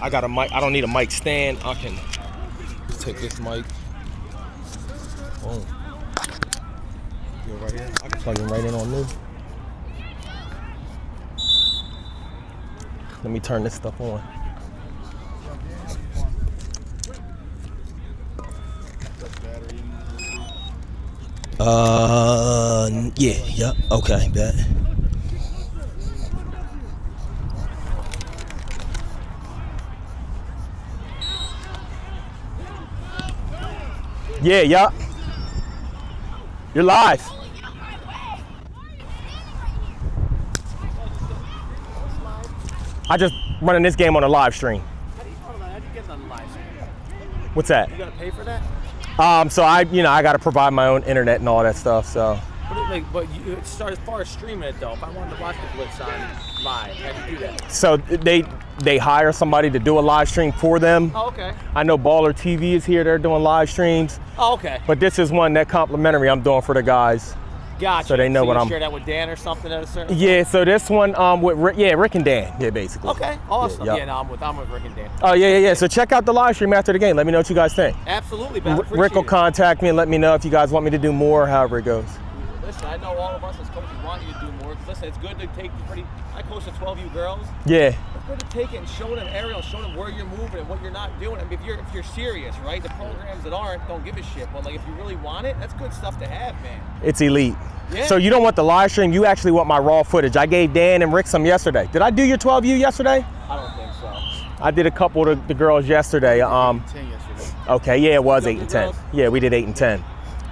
I got a mic. I don't need a mic stand. I can take this mic. Boom. Right here. I can plug it right in on me. Let me turn this stuff on. Yeah, okay, bet. Yeah. You're live. I just running this game on a live stream. How do you get on the live stream? What's that? You gotta pay for that? So I got to provide my own internet and all that stuff. So. But you start as far as streaming it though. If I wanted to watch the Blitz on live, how do you do that? So they hire somebody to do a live stream for them. Oh, okay. I know Baller TV is here. They're doing live streams. Oh, okay. But this is one that complimentary I'm doing for the guys. Gotcha. So they know what I'm. Share that with Dan or something at a certain. Yeah. So this one with Rick and Dan. Yeah, basically. Okay. Awesome. Yeah, Yeah, no, I'm with Rick and Dan. Oh yeah. So check out the live stream after the game. Let me know what you guys think. Absolutely, man. Rick will contact me and let me know if you guys want me to do more, however it goes. Listen, I know all of us as coaches want you to do more. Listen, it's good to take I coach the 12U girls. Yeah. It's good to take it and show them aerial, show them where you're moving and what you're not doing. I mean, if you're serious, right? The programs that aren't don't give a shit. But like if you really want it, that's good stuff to have, man. It's elite. Yeah. So you don't want the live stream, you actually want my raw footage. I gave Dan and Rick some yesterday. Did I do your 12U yesterday? I don't think so. I did a couple of the girls yesterday. 10 yesterday. Okay, yeah, it was 8 and 10. Girls? Yeah, we did 8 and 10.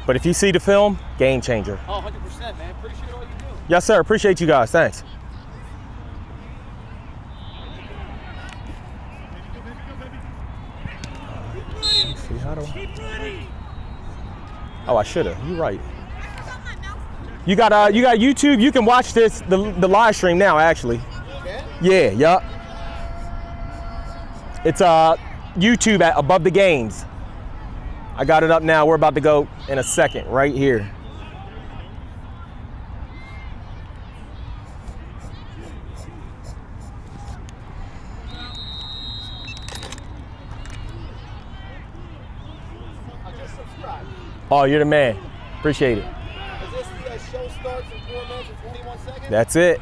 But if you see the film, game changer. Oh, 100%, man. Appreciate all you do. Yes, sir. Appreciate you guys. Thanks. See how do Oh, I should have. You're right. You got YouTube. You can watch this the live stream now. Actually. Okay. Yeah. Yup. It's YouTube at Above the Games. I got it up now. We're about to go in a second right here. Oh, you're the man. Appreciate it. Is this the show starts in 4 minutes and 21 seconds? That's it.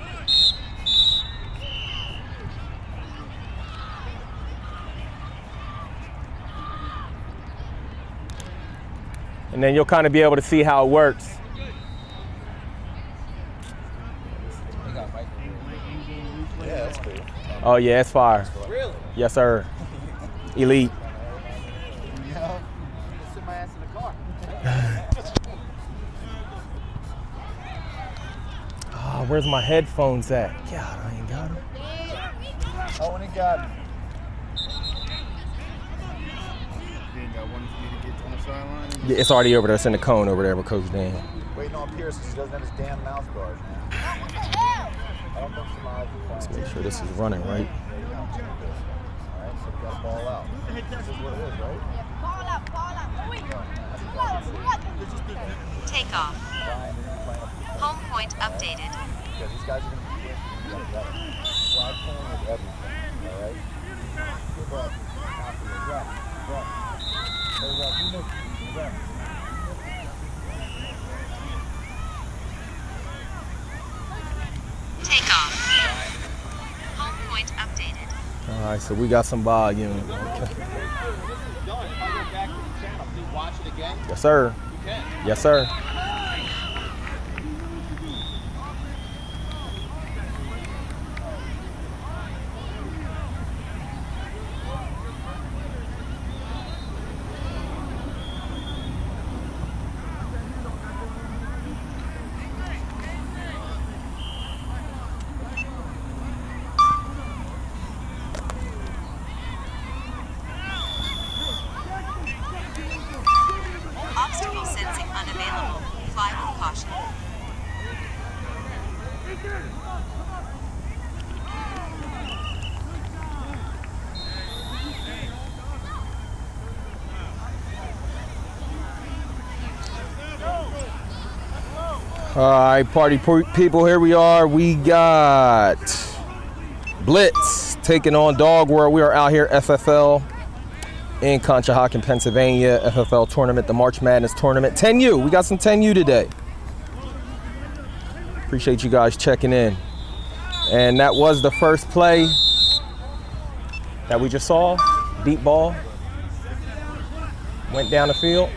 And then you'll kind of be able to see how it works. Yeah, that's cool. Oh yeah, it's fire. Really? Yes, sir. Elite. Yeah. Sit my ass in the car. Oh, where's my headphones at? God, I ain't got them. Oh, and it got. You ain't got one for me to get on the sideline? Yeah, it's already over there. It's in the cone over there with Coach Dan. Waiting on Pierce because he doesn't have his damn mouth guard, man. I don't think Samaj is Let's make sure this is running right. Alright, so we got to ball out. This is what it is, right? Takeoff. Home point updated. Because these guys are going to be quick. Flag pulling with everything, alright? Good ball. After the run. Hey, Run, you make it. Run. Takeoff. Home point updated. All right, so we got some volume. Okay. This is done. If I go back to the channel, please watch it again. Yes, sir. You can. Yes, sir. Obstacle sensing unavailable. Fly with caution. All right, party people, here we are. We got Blitz taking on Dogg World. We are out here, FFL, in Conshohocken, Pennsylvania. FFL tournament, the March Madness tournament. 10U, we got some 10U today. Appreciate you guys checking in. And that was the first play that we just saw. Deep ball. Went down the field.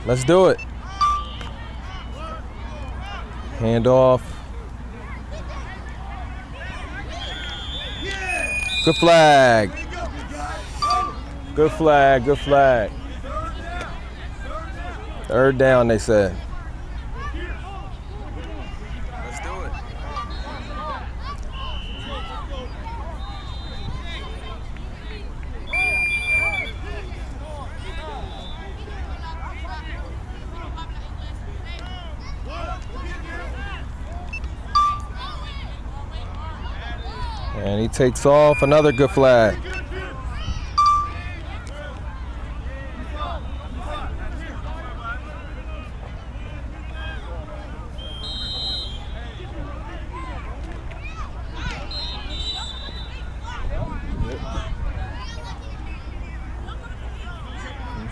Let's do it. Handoff. Good flag. Good flag, good flag. Third down, they said. Let's do it. And he takes off, another good flag.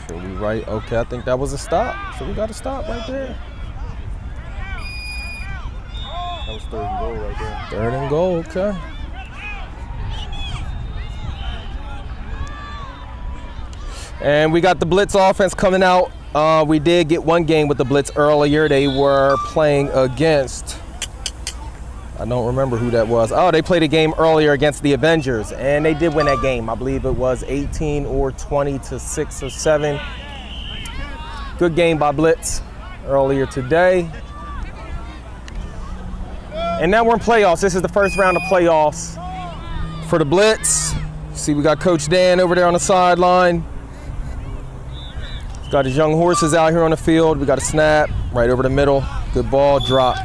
Sure we right? Okay, I think that was a stop. So we got a stop right there. That was 3rd and goal right there. 3rd and goal, okay. And we got the Blitz offense coming out. We did get one game with the Blitz earlier. They were playing against, I don't remember who that was. Oh, they played a game earlier against the Avengers, and they did win that game. I believe it was 18 or 20 to 6 or 7. Good game by Blitz earlier today. And now we're in playoffs. This is the first round of playoffs for the Blitz. See, we got Coach Dan over there on the sideline. Got his young horses out here on the field. We got a snap right over the middle. Good ball, drop.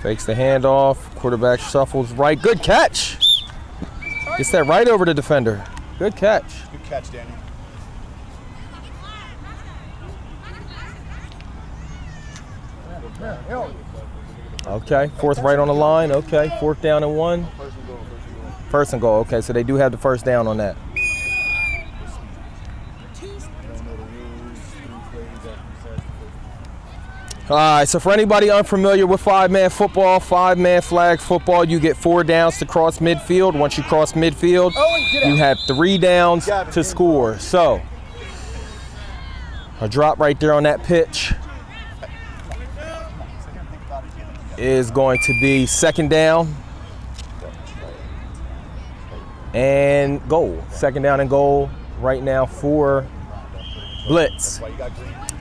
Fakes the handoff, quarterback shuffles right. Good catch. Gets that right over the defender. Good catch. Good catch, Danny. Okay, 4th right on the line. Okay, 4th down and 1. 1st and goal. Okay, so they do have the 1st down on that. All right, so for anybody unfamiliar with 5-man football, 5-man flag football, you get 4 downs to cross midfield. Once you cross midfield, you have 3 downs to score. So, a drop right there on that pitch is going to be 2nd down and goal. 2nd down and goal right now for Blitz.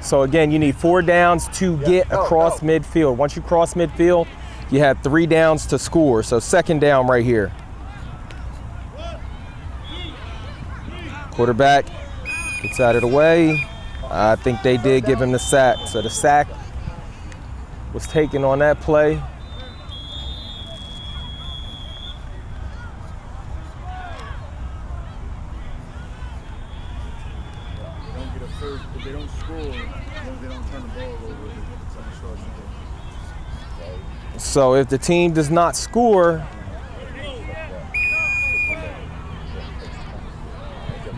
So again, you need 4 downs to get across midfield. Once you cross midfield, you have 3 downs to score. So 2nd down right here. Quarterback gets out of the way. I think they did give him the sack. So the sack was taken on that play. If they don't score, they don't turn the ball over. So if the team does not score,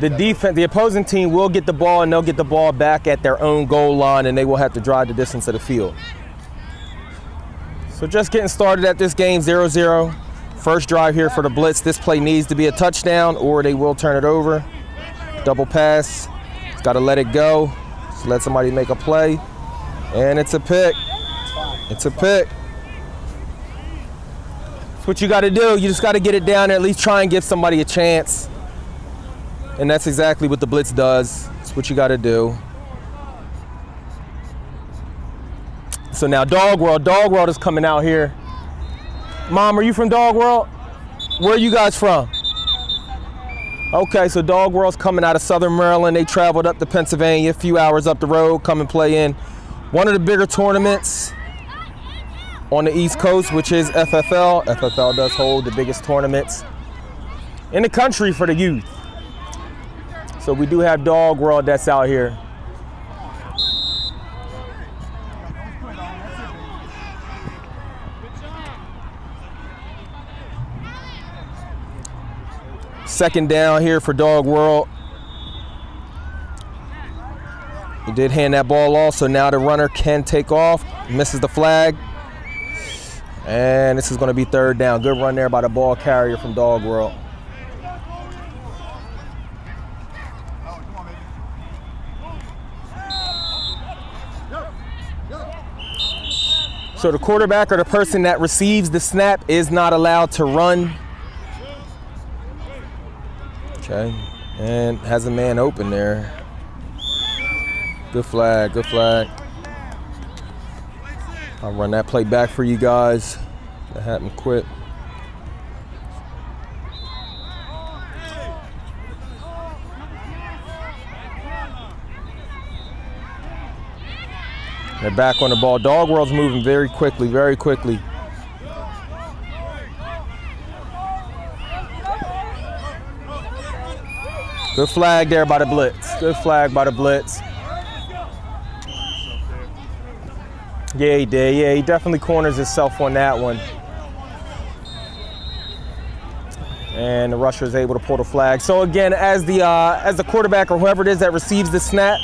the opposing team will get the ball, and they'll get the ball back at their own goal line, and they will have to drive the distance of the field. So just getting started at this game, 0-0. First drive here for the Blitz. This play needs to be a touchdown, or they will turn it over. Double pass. Got to let it go. Just let somebody make a play. And it's a pick. It's a pick. That's what you got to do. You just got to get it down there, at least try and give somebody a chance. And that's exactly what the Blitz does. That's what you got to do. So now Dogg World. Dogg World is coming out here. Mom, are you from Dogg World? Where are you guys from? Okay, so Dogg World's coming out of Southern Maryland. They traveled up to Pennsylvania, a few hours up the road, come and play in one of the bigger tournaments on the East Coast, which is FFL. FFL does hold the biggest tournaments in the country for the youth. So we do have Dogg World that's out here. Second down here for Dogg World. He did hand that ball off, so now the runner can take off. Misses the flag. And this is going to be third down. Good run there by the ball carrier from Dogg World. So the quarterback or the person that receives the snap is not allowed to run. Okay, and has a man open there. Good flag, good flag. I'll run that play back for you guys. That happened quick. They're back on the ball. Dogg World's moving very quickly, very quickly. Good flag there by the Blitz. Good flag by the Blitz. Yeah, he did. Yeah, he definitely corners himself on that one. And the rusher is able to pull the flag. So again, as the quarterback or whoever it is that receives the snap,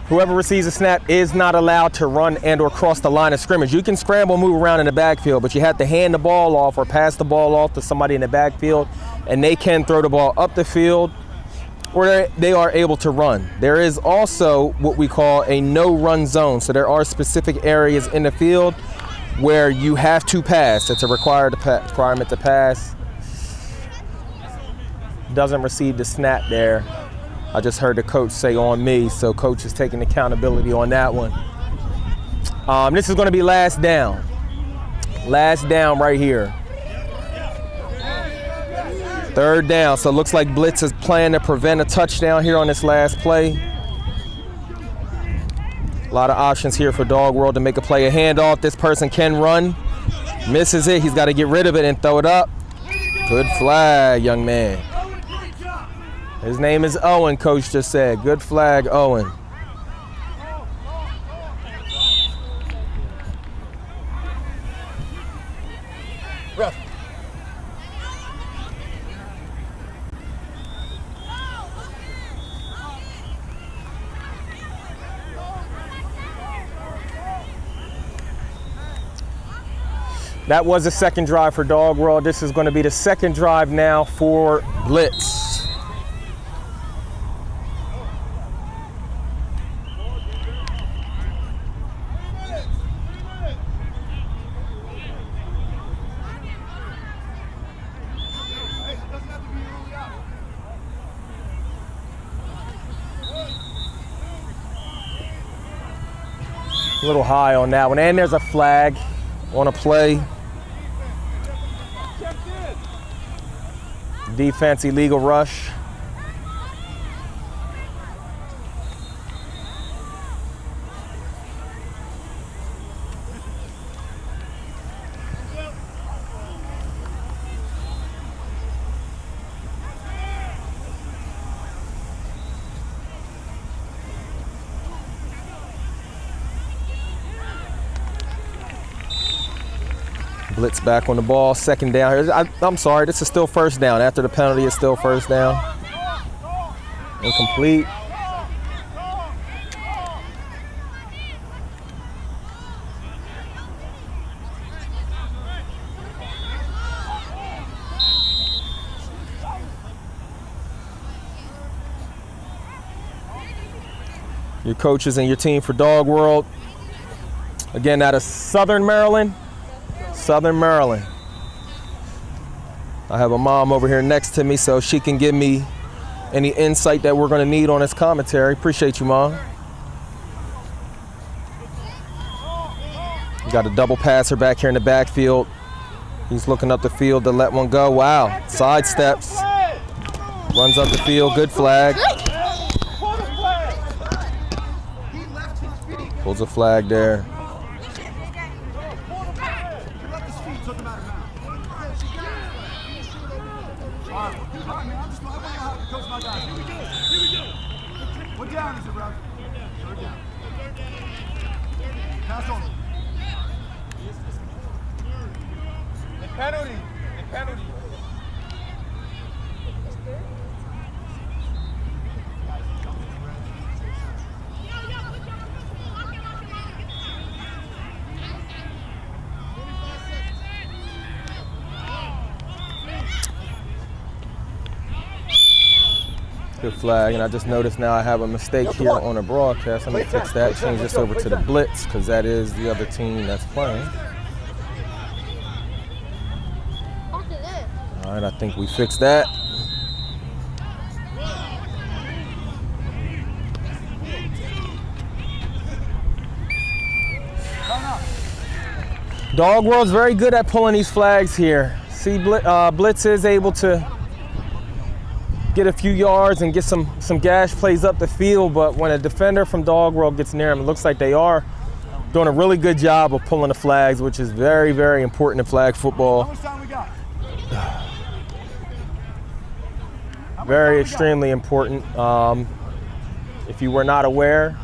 whoever receives the snap is not allowed to run and or cross the line of scrimmage. You can scramble, move around in the backfield, but you have to hand the ball off or pass the ball off to somebody in the backfield, and they can throw the ball up the field, or they are able to run. There is also what we call a no-run zone. So there are specific areas in the field where you have to pass. It's a requirement to pass. Doesn't receive the snap there. I just heard the coach say on me, so coach is taking accountability on that one. This is going to be last down. Last down right here. Third down, so it looks like Blitz is playing to prevent a touchdown here on this last play. A lot of options here for Dogg World to make a play. A handoff, this person can run. Misses it, he's got to get rid of it and throw it up. Good flag, young man. His name is Owen, coach just said. Good flag, Owen. Ref. That was the second drive for Dogg World. This is going to be the second drive now for Blitz. A little high on that one, and there's a flag on a play. Defense illegal rush. Blitz back on the ball, second down here. I'm sorry, this is still first down. After the penalty, it's still first down. Incomplete. Your coaches and your team for Dogg World. Again, out of Southern Maryland. Southern Maryland. I have a mom over here next to me so she can give me any insight that we're going to need on this commentary. Appreciate you, Mom. You got a double passer back here in the backfield. He's looking up the field to let one go. Wow, side steps. Runs up the field, good flag. Pulls a flag there. What down is it, bro? Pass on. The penalty. The penalty. Good flag, and I just noticed now I have a mistake here on the broadcast. Let me fix that, change this over to the Blitz, because that is the other team that's playing. All right, I think we fixed that. Dogg World's very good at pulling these flags here. See, Blitz is able to get a few yards and get some gash plays up the field, but when a defender from Dogg World gets near him, it looks like they are doing a really good job of pulling the flags, which is very, very important in flag football. How much time we got? Very extremely important. If you were not aware,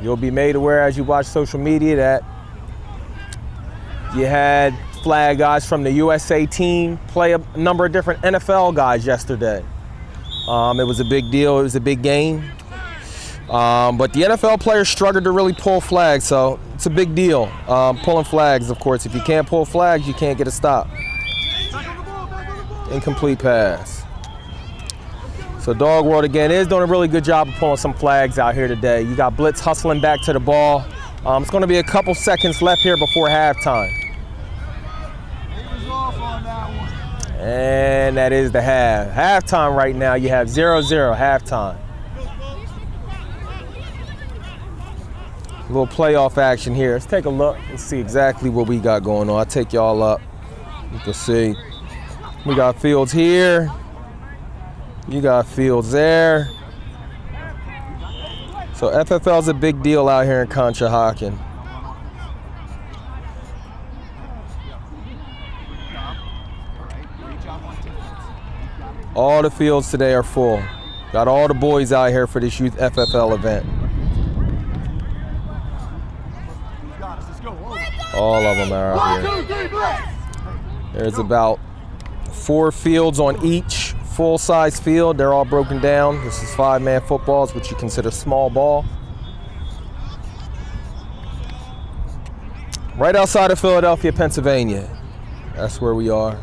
you'll be made aware as you watch social media that you had flag guys from the USA team play a number of different NFL guys yesterday. It was a big deal. It was a big game. But the NFL players struggled to really pull flags, so it's a big deal. Pulling flags, of course. If you can't pull flags, you can't get a stop. Incomplete pass. So Dogg World, again, is doing a really good job of pulling some flags out here today. You got Blitz hustling back to the ball. It's going to be a couple seconds left here before halftime. And that is the half. Halftime right now, you have 0-0 halftime. A little playoff action here. Let's take a look and see exactly what we got going on. I'll take y'all up. You can see we got fields here. You got fields there. So FFL is a big deal out here in Conshohocken. All the fields today are full. Got all the boys out here for this youth FFL event. All of them are out here. There's about 4 fields on each full-size field. They're all broken down. This is 5-man footballs, which you consider small ball. Right outside of Philadelphia, Pennsylvania. That's where we are.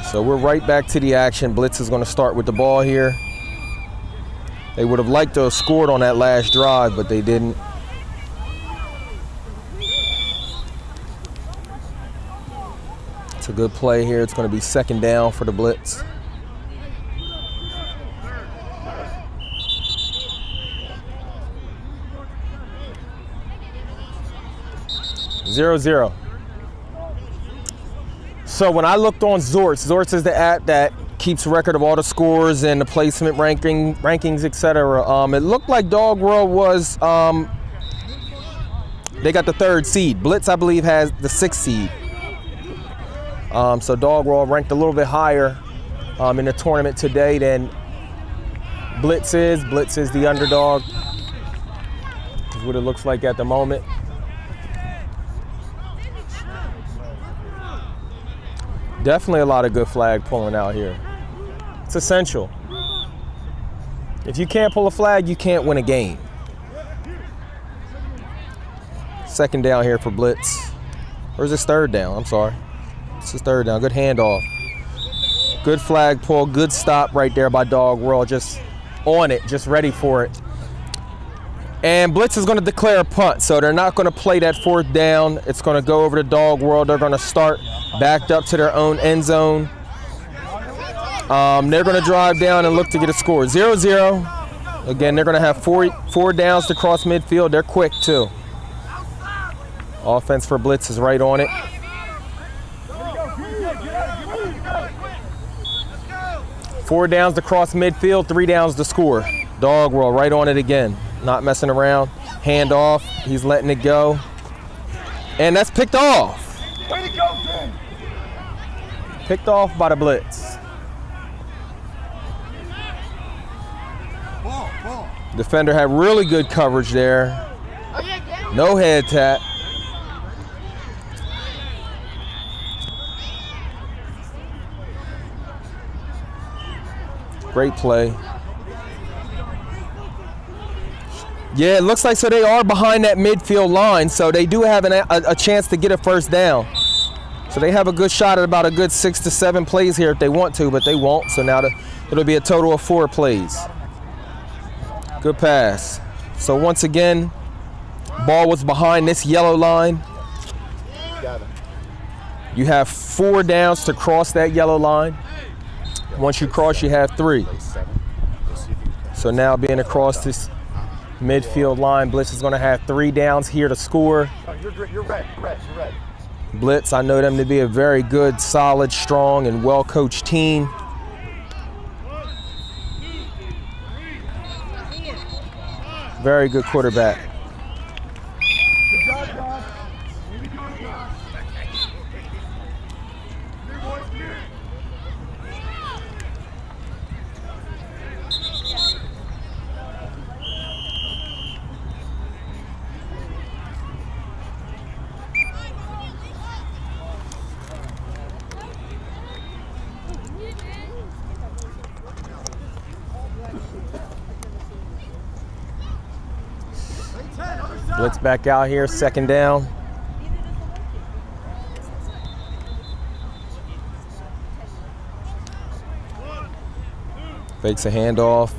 So we're right back to the action. Blitz is going to start with the ball here. They would have liked to have scored on that last drive, but they didn't. It's a good play here. It's going to be second down for the Blitz. Zero. So when I looked on Zorts is the app that keeps record of all the scores and the placement rankings, etc. It looked like Dogg World was, they got the 3rd seed. Blitz, I believe, has the 6th seed. So Dogg World ranked a little bit higher in the tournament today than Blitz is. Blitz is the underdog, is what it looks like at the moment. Definitely a lot of good flag pulling out here. It's essential. If you can't pull a flag, you can't win a game. Second down here for Blitz. Or is this 3rd down? I'm sorry. This is 3rd down. Good handoff. Good flag pull. Good stop right there by Dogg World. Just on it. Just ready for it. And Blitz is going to declare a punt, so they're not going to play that 4th down. It's going to go over to Dogg World. They're going to start backed up to their own end zone. They're going to drive down and look to get a score. 0-0. Again, they're going to have four downs to cross midfield. They're quick, too. Offense for Blitz is right on it. Four downs to cross midfield, 3 downs to score. Dogg World right on it again. Not messing around. Hand off. He's letting it go. And that's picked off. Way to go, Ken. Picked off by the Blitz. Ball. Defender had really good coverage there. No head tap. Great play. Yeah, it looks like so they are behind that midfield line, so they do have a chance to get a first down. So they have a good shot at about a good 6 to 7 plays here if they want to, but they won't. So now it'll be a total of 4 plays. Good pass. So once again, ball was behind this yellow line. Got it. You have 4 downs to cross that yellow line. Once you cross, you have 3. So now being across this midfield line, Blitz is going to have 3 downs here to score. Oh, you're red. Blitz, I know them to be a very good, solid, strong, and well-coached team. Very good quarterback. Good job, Dogg. Blitz back out here, 2nd down. Fakes a handoff.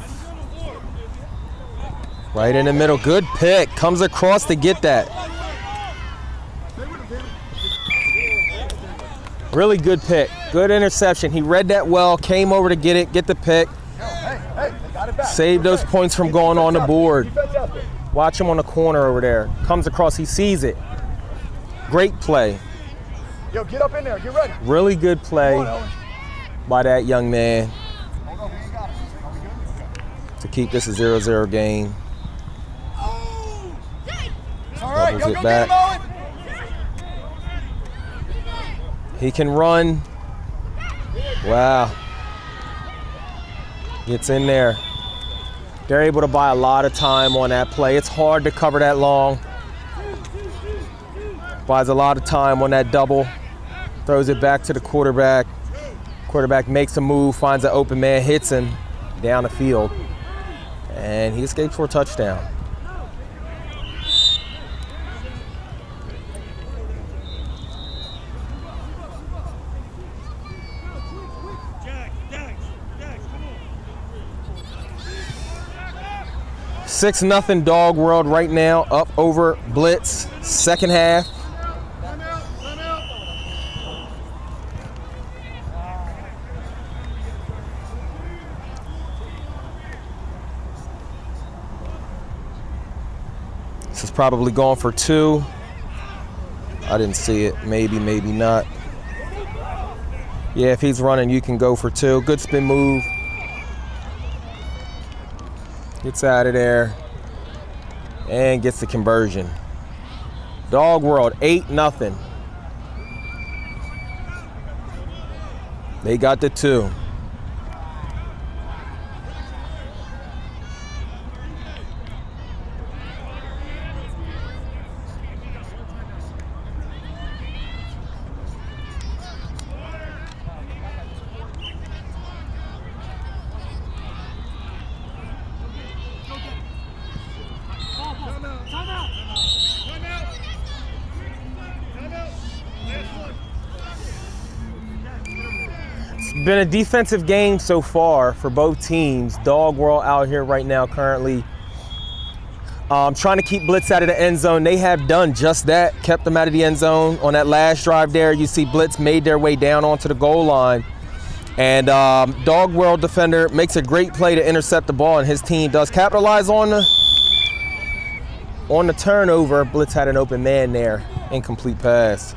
Right in the middle, good pick. Comes across to get that. Really good pick, good interception. He read that well, came over to get it, get the pick. Hey, they got it back. Save those points from going on the board. Watch him on the corner over there. Comes across, he sees it. Great play. Yo, get up in there, get ready. Really good play by that young man to keep this a 0-0 game. All right, Doubles go it get back. him, Owen. He can run. Wow. Gets in there. They're able to buy a lot of time on that play. It's hard to cover that long. Buys a lot of time on that double. Throws it back to the quarterback. Quarterback makes a move, finds an open man, hits him down the field. And he escapes for a touchdown. Six nothing Dogg World right now, up over Blitz, 2nd half. This is probably going for 2. I didn't see it, maybe not. Yeah, if he's running, you can go for 2. Good spin move. Gets out of there and gets the conversion. Dogg World, 8-0. They got the 2. Been a defensive game so far for both teams. Dogg World out here right now currently trying to keep Blitz out of the end zone. They have done just that, kept them out of the end zone. On that last drive there, you see Blitz made their way down onto the goal line. And Dogg World defender makes a great play to intercept the ball, and his team does capitalize on the turnover. Blitz had an open man there. Incomplete pass.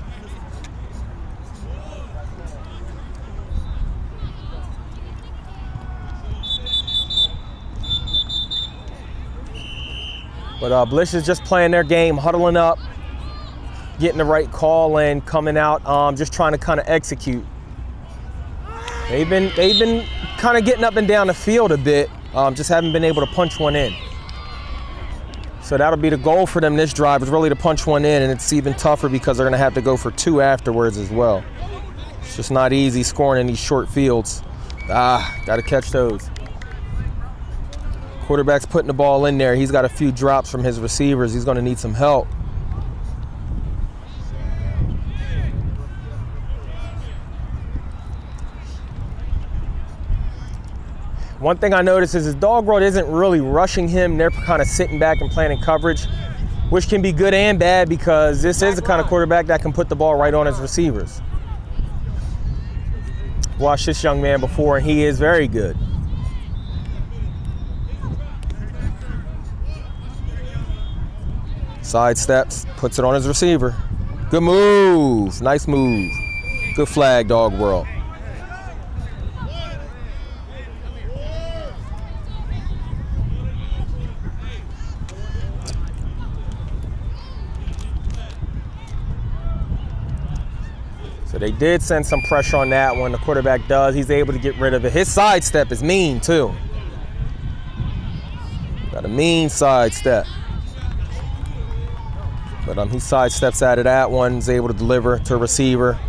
But Blitz is just playing their game, huddling up, getting the right call in, coming out, just trying to kind of execute. They've been kind of getting up and down the field a bit, just haven't been able to punch one in. So that'll be the goal for them this drive, is really to punch one in, and it's even tougher because they're going to have to go for 2 afterwards as well. It's just not easy scoring in these short fields. Got to catch those. Quarterback's putting the ball in there. He's got a few drops from his receivers. He's going to need some help. One thing I noticed is Dogg World isn't really rushing him. They're kind of sitting back and playing in coverage, which can be good and bad because this is the kind of quarterback that can put the ball right on his receivers. Watched this young man before, and he is very good. Side steps, puts it on his receiver. Good move, nice move. Good flag, Dogg World. So they did send some pressure on that one. The quarterback does. He's able to get rid of it. His sidestep is mean, too. Got a mean sidestep. But he sidesteps out of that one. He's able to deliver to a receiver.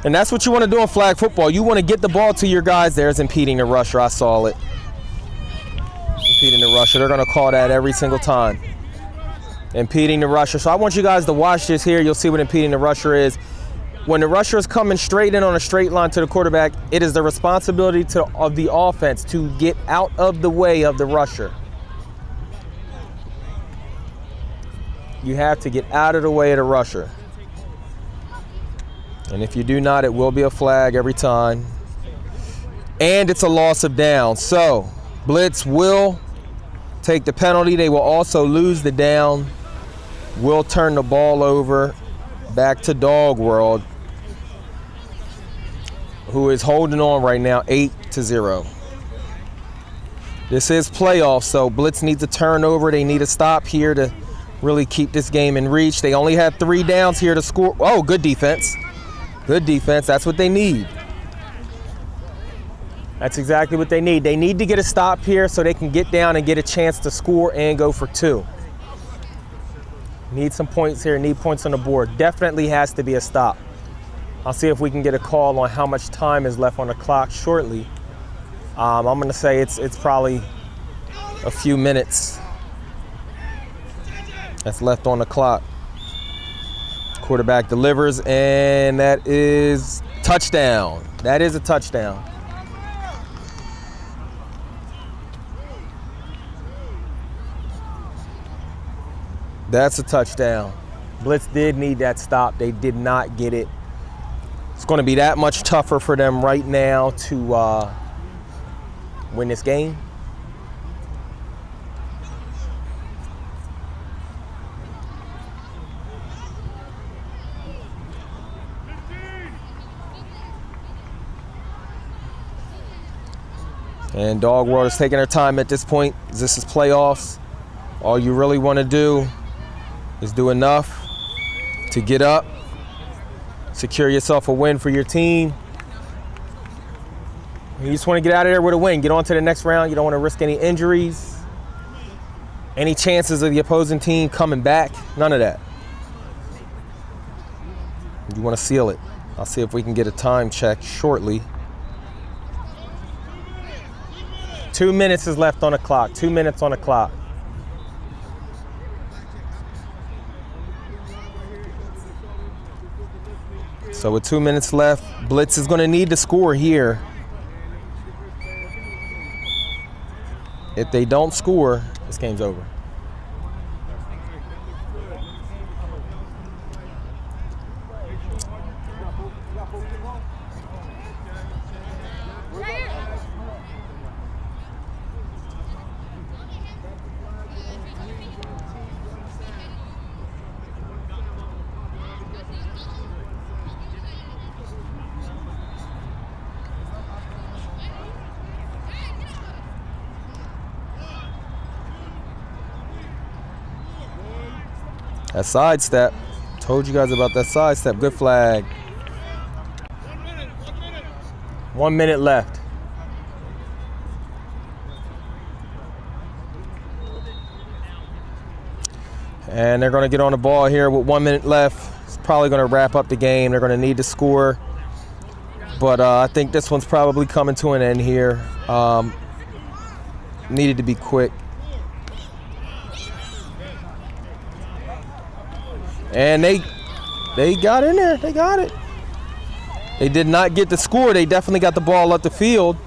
And that's what you want to do in flag football. You want to get the ball to your guys. There's impeding the rusher. I saw it. Impeding the rusher. They're going to call that every single time. Impeding the rusher. So I want you guys to watch this here. You'll see what impeding the rusher is. When the rusher is coming straight in on a straight line to the quarterback, it is the responsibility of the offense to get out of the way of the rusher. You have to get out of the way of the rusher. And if you do not, it will be a flag every time. And it's a loss of down. So Blitz will take the penalty. They will also lose the down. Will turn the ball over back to Dogg World, who is holding on right now 8-0. This is playoffs, so Blitz needs a turnover. They need a stop here to really keep this game in reach. They only had 3 downs here to score. Oh, good defense. Good defense. That's what they need. That's exactly what they need. They need to get a stop here so they can get down and get a chance to score and go for 2. Need some points here. Need points on the board. Definitely has to be a stop. I'll see if we can get a call on how much time is left on the clock shortly. I'm going to say it's probably a few minutes that's left on the clock. Quarterback delivers, and that is touchdown. That is a touchdown. That's a touchdown. Blitz did need that stop. They did not get it. It's going to be that much tougher for them right now to win this game. And Dogg World is taking their time at this point. This is playoffs. All you really want to do is do enough to get up, secure yourself a win for your team. You just want to get out of there with a win. Get on to the next round. You don't want to risk any injuries, any chances of the opposing team coming back. None of that. You want to seal it. I'll see if we can get a time check shortly. 2 minutes is left on the clock. 2 minutes on the clock. So with 2 minutes left, Blitz is going to need to score here. If they don't score, this game's over. That sidestep. Told you guys about that sidestep. Good flag. 1 minute left. And they're going to get on the ball here with 1 minute left. It's probably going to wrap up the game. They're going to need to score. But I think this one's probably coming to an end here. Needed to be quick. And they got in there. They got it. They did not get the score. They definitely got the ball up the field.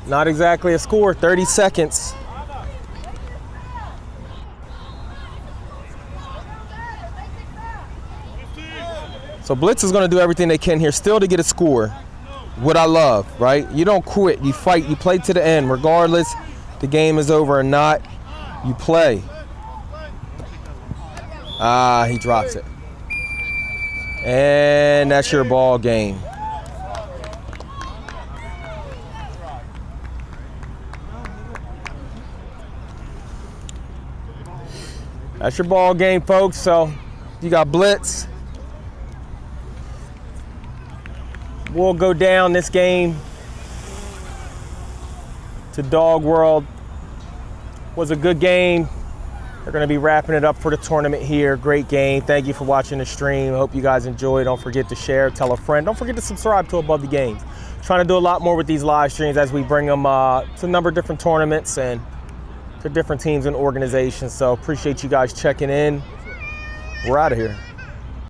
Not exactly a score. 30 seconds. So Blitz is going to do everything they can here still to get a score. What I love, right? You don't quit. You fight. You play to the end. Regardless the game is over or not, you play. He drops it. And that's your ball game. That's your ball game, folks. So you got Blitz. We'll go down this game to Dogg World. Was a good game. They're going to be wrapping it up for the tournament here. Great game. Thank you for watching the stream. I hope you guys enjoy. Don't forget to share, tell a friend. Don't forget to subscribe to Above the Games. Trying to do a lot more with these live streams as we bring them to a number of different tournaments and to different teams and organizations. So appreciate you guys checking in. We're out of here.